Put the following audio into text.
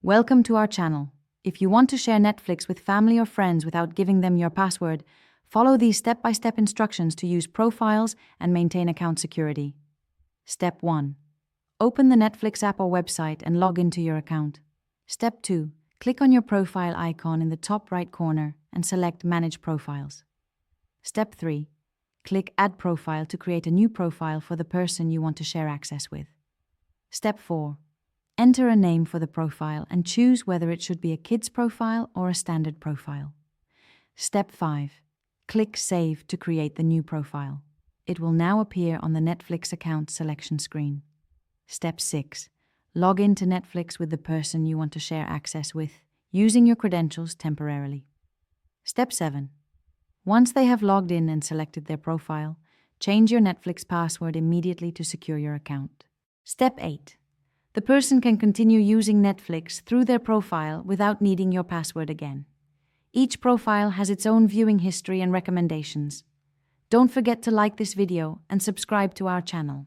Welcome to our channel. If you want to share Netflix with family or friends without giving them your password, follow these step-by-step instructions to use profiles and maintain account security. Step 1. Open the Netflix app or website and log into your account. Step 2. Click on your profile icon in the top right corner and select Manage Profiles. Step 3. Click Add Profile to create a new profile for the person you want to share access with. Step 4. Enter a name for the profile and choose whether it should be a kid's profile or a standard profile. Step 5. Click Save to create the new profile. It will now appear on the Netflix account selection screen. Step 6. Log into Netflix with the person you want to share access with, using your credentials temporarily. Step 7. Once they have logged in and selected their profile, change your Netflix password immediately to secure your account. Step 8. The person can continue using Netflix through their profile without needing your password again. Each profile has its own viewing history and recommendations. Don't forget to like this video and subscribe to our channel.